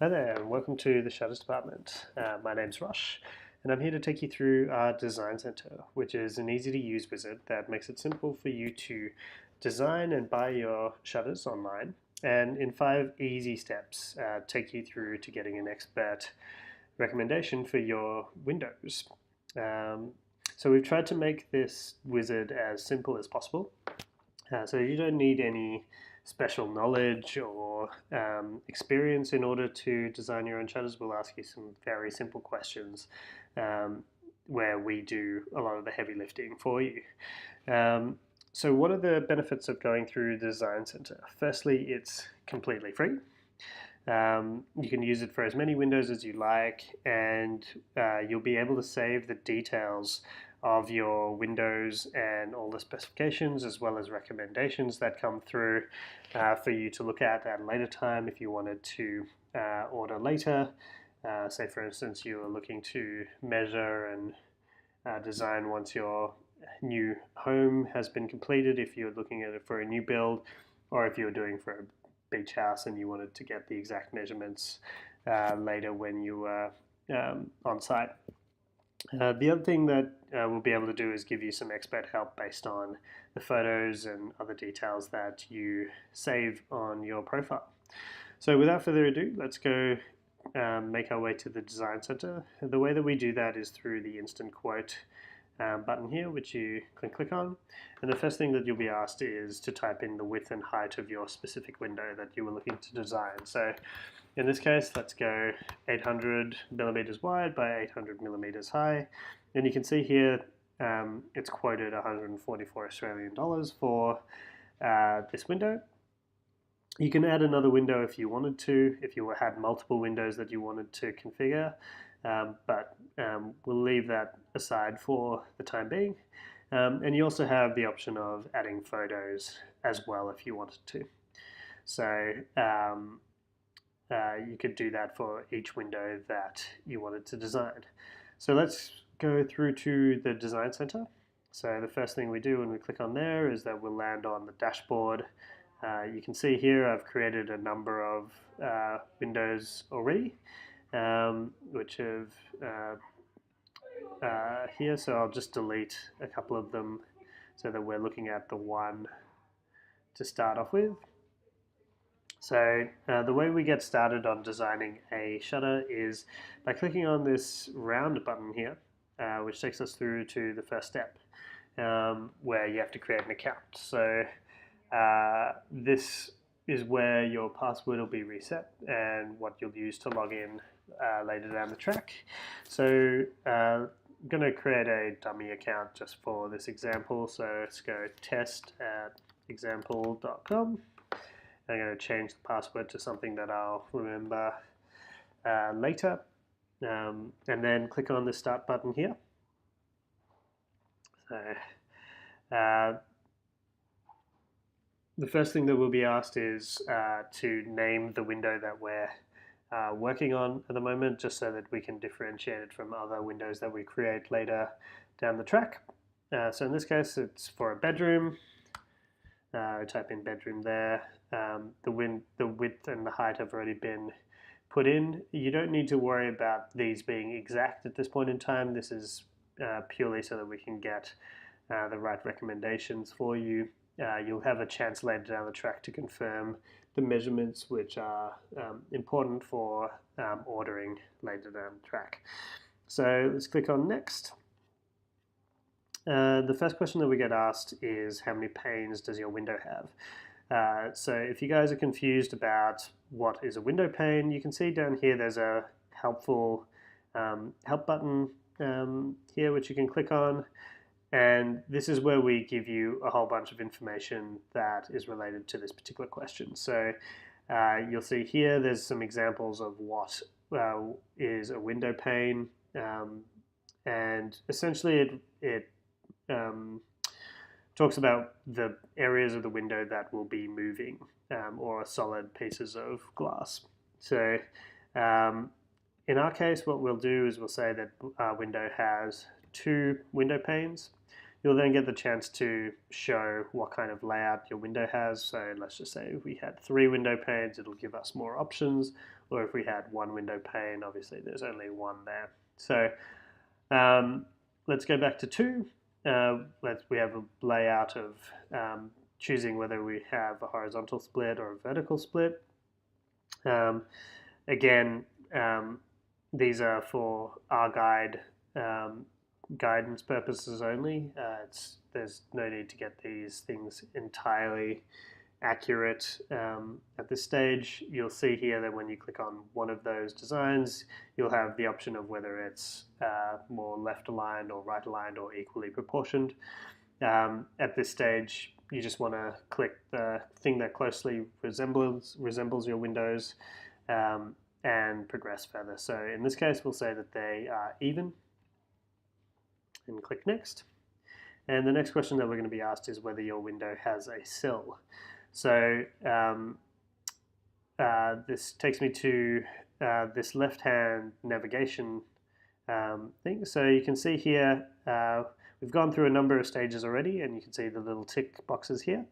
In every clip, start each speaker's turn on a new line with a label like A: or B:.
A: Hi there, and welcome to the Shutters Department. My name's Rush, and I'm here to take you through our Design Centre, which is an easy-to-use wizard that makes it simple for you to design and buy your shutters online, and in 5 easy steps, take you through to getting an expert recommendation for your windows. Um, so we've tried to make this wizard as simple as possible, so you don't need any special knowledge or experience in order to design your own shutters. We'll ask you some very simple questions um, where we do a lot of the heavy lifting for you. Um, so what are the benefits of going through the Design Centre? Firstly, it's completely free. You can use it for as many windows as you like, and you'll be able to save the details of your windows and all the specifications as well as recommendations that come through for you to look at a later time if you wanted to order later. Say for instance you were looking to measure and design once your new home has been completed, if you're looking at it for a new build, or if you're doing for a beach house and you wanted to get the exact measurements later when you were on site. The other thing that we'll be able to do is give you some expert help based on the photos and other details that you save on your profile. So without further ado, let's go make our way to the Design Centre. The way that we do that is through the Instant Quote button here, which you can click on. And the first thing that you'll be asked is to type in the width and height of your specific window that you were looking to design. So in this case, let's go 800 millimeters wide by 800 millimeters high. And you can see here it's quoted 144 Australian dollars for this window. You can add another window if you wanted to, if you had multiple windows that you wanted to configure, but we'll leave that aside for the time being. And you also have the option of adding photos as well if you wanted to. So you could do that for each window that you wanted to design. So let's go through to the Design Centre. So the first thing we do when we click on there is that we'll land on the dashboard. You can see here I've created a number of windows already, which have here, so I'll just delete a couple of them so that we're looking at the one to start off with. So the way we get started on designing a shutter is by clicking on this round button here, which takes us through to the first step, where you have to create an account. So this is where your password will be reset and what you'll use to log in later down the track. So I'm going to create a dummy account just for this example. So let's go test@example.com. I'm going to change the password to something that I'll remember later. And then click on the start button here. So the first thing that we'll be asked is to name the window that we're working on at the moment, just so that we can differentiate it from other windows that we create later down the track. So in this case, it's for a bedroom. Type in bedroom there. The width and the height have already been put in. You don't need to worry about these being exact at this point in time. This is purely so that we can get the right recommendations for you. You'll have a chance later down the track to confirm the measurements, which are important for ordering later down the track. So let's click on next. The first question that we get asked is how many panes does your window have? So if you guys are confused about what is a window pane, you can see down here there's a helpful help button here which you can click on. And this is where we give you a whole bunch of information that is related to this particular question. So you'll see here there's some examples of what is a window pane. And essentially it talks about the areas of the window that will be moving or solid pieces of glass. So in our case, what we'll do is we'll say that our window has 2 window panes. You'll then get the chance to show what kind of layout your window has. So let's just say if we had 3 window panes, it'll give us more options. or if we had one window pane, obviously there's only one there. So let's go back to 2. We have a layout of choosing whether we have a horizontal split or a vertical split. Again, these are for our guidance purposes only. There's no need to get these things entirely accurate at this stage. You'll see here that when you click on one of those designs, you'll have the option of whether it's more left aligned or right aligned or equally proportioned. At this stage, you just want to click the thing that closely resembles your windows and progress further. So in this case, we'll say that they are even and click next. And the next question that we're going to be asked is whether your window has a sill. So this takes me to this left-hand navigation thing. So you can see here, we've gone through a number of stages already, and you can see the little tick boxes here.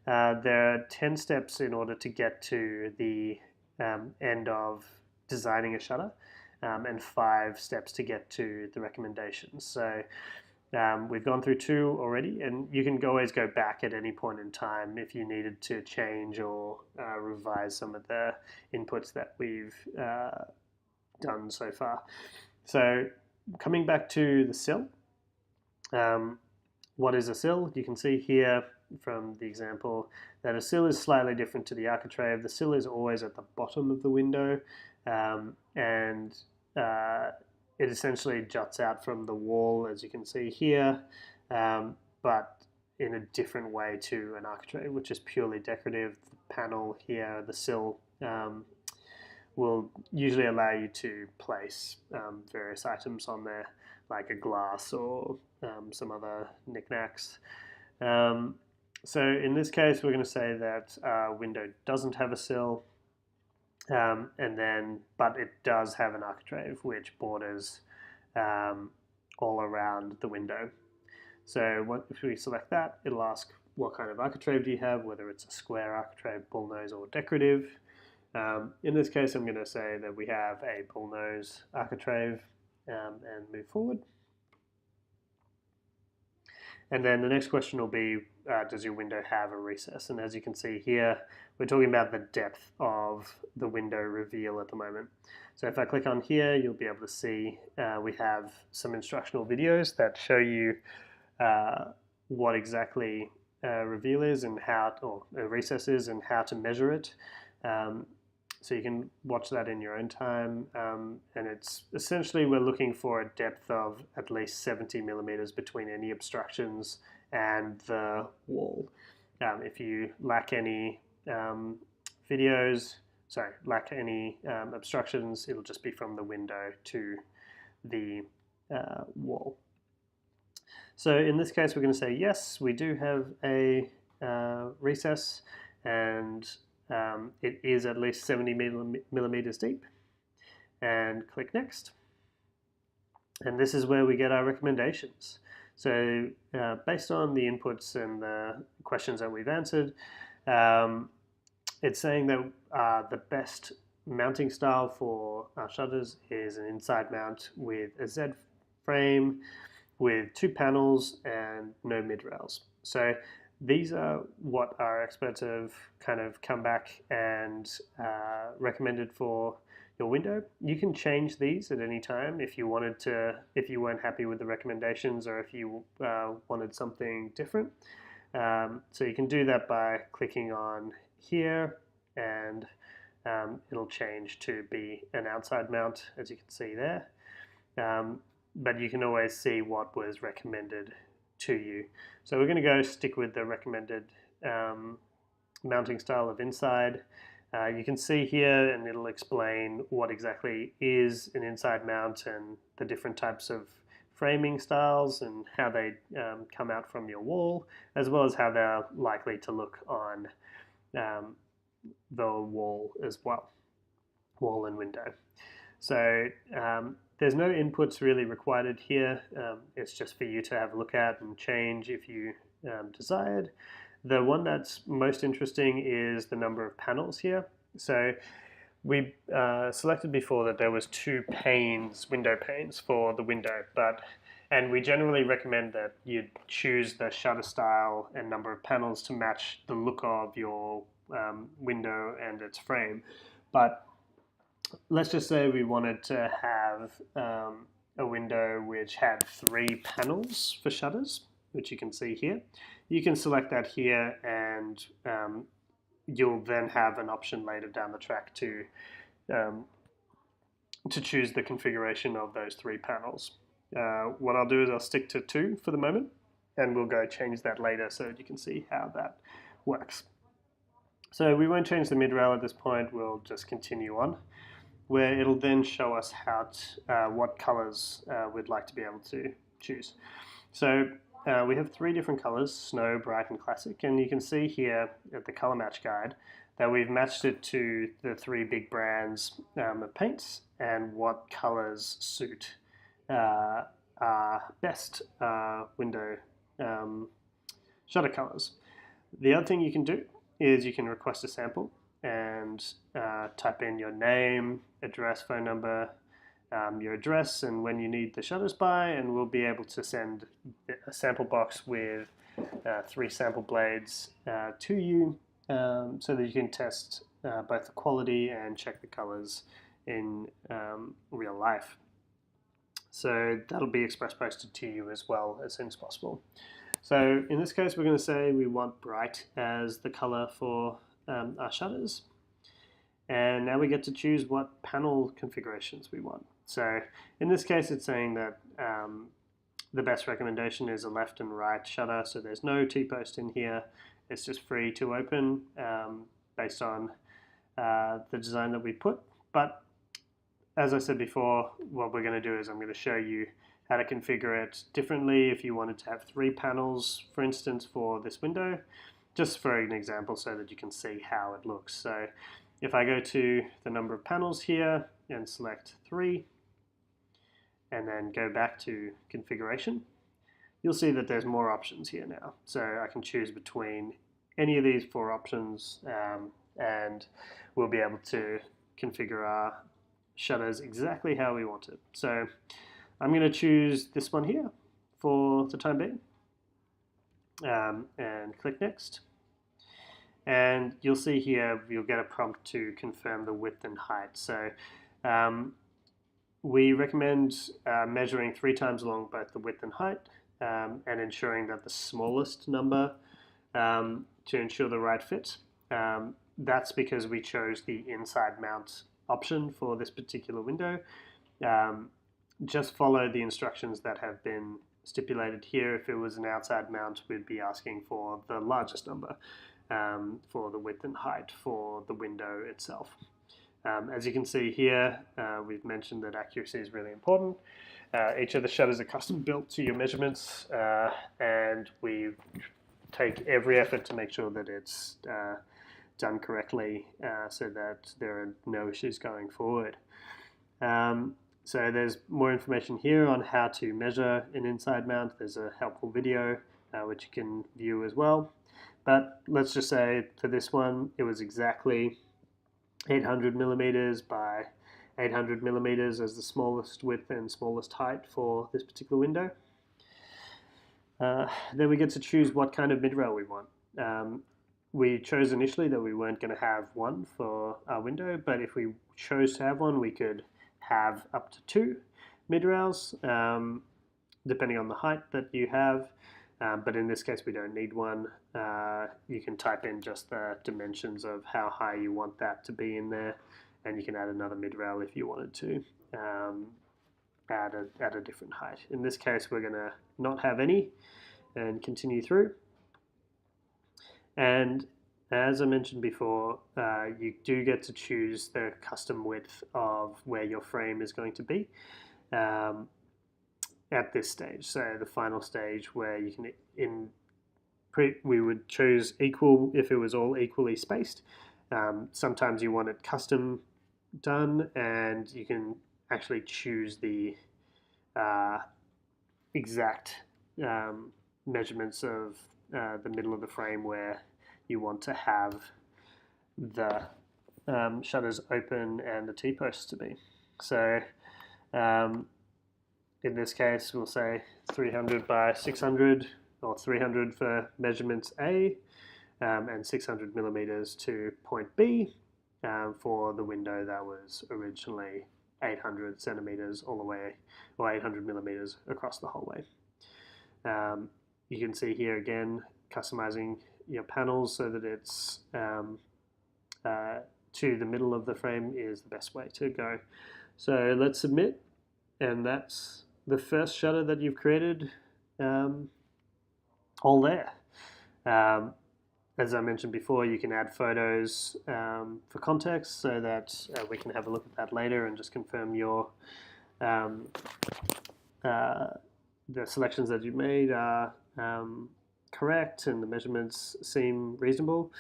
A: There are 10 steps in order to get to the end of designing a shutter, and 5 steps to get to the recommendations. So we've gone through 2 already, and you can always go back at any point in time if you needed to change or revise some of the inputs that we've done so far. So coming back to the sill, what is a sill? You can see here from the example that a sill is slightly different to the architrave. The sill is always at the bottom of the window, and it essentially juts out from the wall, as you can see here, but in a different way to an architrave, which is purely decorative. The panel here, the sill, will usually allow you to place various items on there, like a glass or some other knickknacks. So in this case, we're going to say that our window doesn't have a sill, but it does have an architrave which borders all around the window. So if we select that, it'll ask what kind of architrave do you have, whether it's a square architrave, bullnose, or decorative. In this case, I'm going to say that we have a bullnose architrave, and move forward. And then the next question will be, does your window have a recess? And as you can see here, we're talking about the depth of the window reveal at the moment. So if I click on here, you'll be able to see we have some instructional videos that show you what exactly reveal is and how, or a recess is, and how to measure it. So you can watch that in your own time, and it's essentially we're looking for a depth of at least 70 millimeters between any obstructions and the wall. If you lack any obstructions, it'll just be from the window to the wall. So in this case, we're going to say yes, we do have a recess, and it is at least 70 millimeters deep, and click next. And this is where we get our recommendations. So based on the inputs and the questions that we've answered, it's saying that the best mounting style for our shutters is an inside mount with a Z frame with 2 panels and no mid rails. So these are what our experts have kind of come back and recommended for your window. You can change these at any time if you wanted to, if you weren't happy with the recommendations, or if you wanted something different. So you can do that by clicking on here, and it'll change to be an outside mount, as you can see there. But you can always see what was recommended to you. So we're going to go stick with the recommended mounting style of inside. You can see here, and it'll explain what exactly is an inside mount and the different types of framing styles and how they come out from your wall, as well as how they're likely to look on the wall as well, wall and window. So there's no inputs really required here. It's just for you to have a look at and change if you desired. The one that's most interesting is the number of panels here. So We selected before that there was 2 panes, window panes for the window, and we generally recommend that you choose the shutter style and number of panels to match the look of your window and its frame. But let's just say we wanted to have a window which had 3 panels for shutters, which you can see here. You can select that here, and you'll then have an option later down the track to choose the configuration of those 3 panels. What I'll do is I'll stick to 2 for the moment, and we'll go change that later so that you can see how that works. So we won't change the mid-rail at this point, we'll just continue on, where it'll then show us how what colors we'd like to be able to choose. So we have 3 different colors, Snow, Bright, and Classic, and you can see here at the color match guide that we've matched it to the 3 big brands of paints and what colors suit our best window shutter colors. The other thing you can do is you can request a sample and type in your name, address, phone number, your address, and when you need the shutters by, and we'll be able to send a sample box with 3 sample blades to you so that you can test both the quality and check the colors in real life. So that'll be express posted to you as well as soon as possible. So in this case, we're going to say we want bright as the color for our shutters. And now we get to choose what panel configurations we want. So in this case, it's saying that the best recommendation is a left and right shutter. So there's no T-post in here. It's just free to open based on the design that we put. But as I said before, what we're going to do is I'm going to show you how to configure it differently if you wanted to have 3 panels, for instance, for this window, just for an example so that you can see how it looks. So if I go to the number of panels here and select 3, and then go back to configuration, you'll see that there's more options here now. So I can choose between any of these 4 options, and we'll be able to configure our shutters exactly how we want it. So I'm going to choose this one here for the time being, and click next. And you'll see here you'll get a prompt to confirm the width and height. So we recommend measuring 3 times along both the width and height, and ensuring that the smallest number to ensure the right fit. That's because we chose the inside mount option for this particular window. Just follow the instructions that have been stipulated here. If it was an outside mount, we'd be asking for the largest number for the width and height for the window itself. As you can see here, we've mentioned that accuracy is really important. Each of the shutters are custom built to your measurements, and we take every effort to make sure that it's done correctly so that there are no issues going forward. So there's more information here on how to measure an inside mount. There's a helpful video which you can view as well. But let's just say for this one, it was exactly 800 millimeters by 800 millimeters as the smallest width and smallest height for this particular window. Then we get to choose what kind of mid-rail we want. We chose initially that we weren't going to have one for our window, but if we chose to have one, we could have up to 2 mid-rails, depending on the height that you have. But in this case, we don't need one. You can type in just the dimensions of how high you want that to be in there, and you can add another mid-rail if you wanted to add a different height. In this case, we're going to not have any and continue through. And as I mentioned before, you do get to choose the custom width of where your frame is going to be at this stage. So the final stage where you can, we would choose equal if it was all equally spaced. Sometimes you want it custom done, and you can actually choose the exact measurements of the middle of the frame where you want to have the shutters open and the T-posts to be. So in this case, we'll say 300 by 600, or 300 for measurements A, and 600 millimeters to point B for the window that was originally 800 centimeters all the way, or 800 millimeters across the whole way. You can see here again, customizing your panels so that it's to the middle of the frame is the best way to go. So let's submit, and that's the first shutter that you've created, all there. As I mentioned before, you can add photos for context so that we can have a look at that later and just confirm your the selections that you've made are correct and the measurements seem reasonable.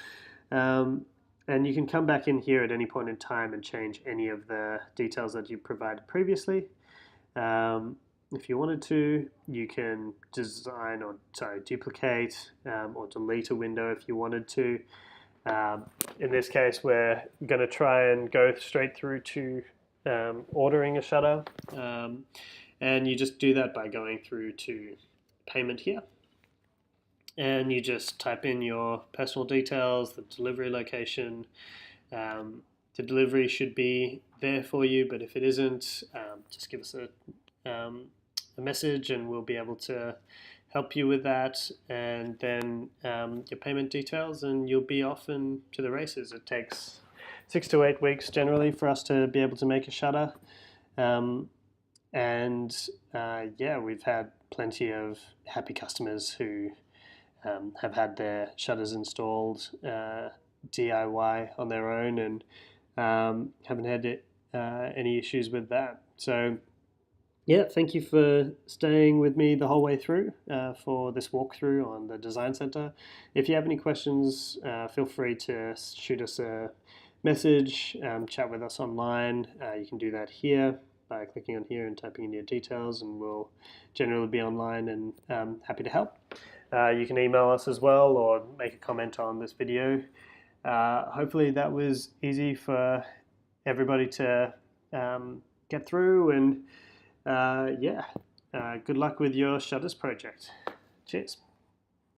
A: And you can come back in here at any point in time and change any of the details that you provided previously. If you wanted to, you can design or duplicate or delete a window if you wanted to. In this case, we're going to try and go straight through to ordering a shutter. And you just do that by going through to payment here. And you just type in your personal details, the delivery location. The delivery should be there for you, but if it isn't, just give us a message and we'll be able to help you with that. And then your payment details, and you'll be off and to the races. It takes 6 to 8 weeks generally for us to be able to make a shutter. Yeah, we've had plenty of happy customers who have had their shutters installed DIY on their own and haven't had any issues with that. So yeah, thank you for staying with me the whole way through for this walkthrough on the Design Centre. If you have any questions, feel free to shoot us a message, chat with us online. You can do that here by clicking on here and typing in your details, and we'll generally be online and happy to help. You can email us as well or make a comment on this video. Hopefully that was easy for everybody to get through, and yeah, good luck with your shutters project. Cheers.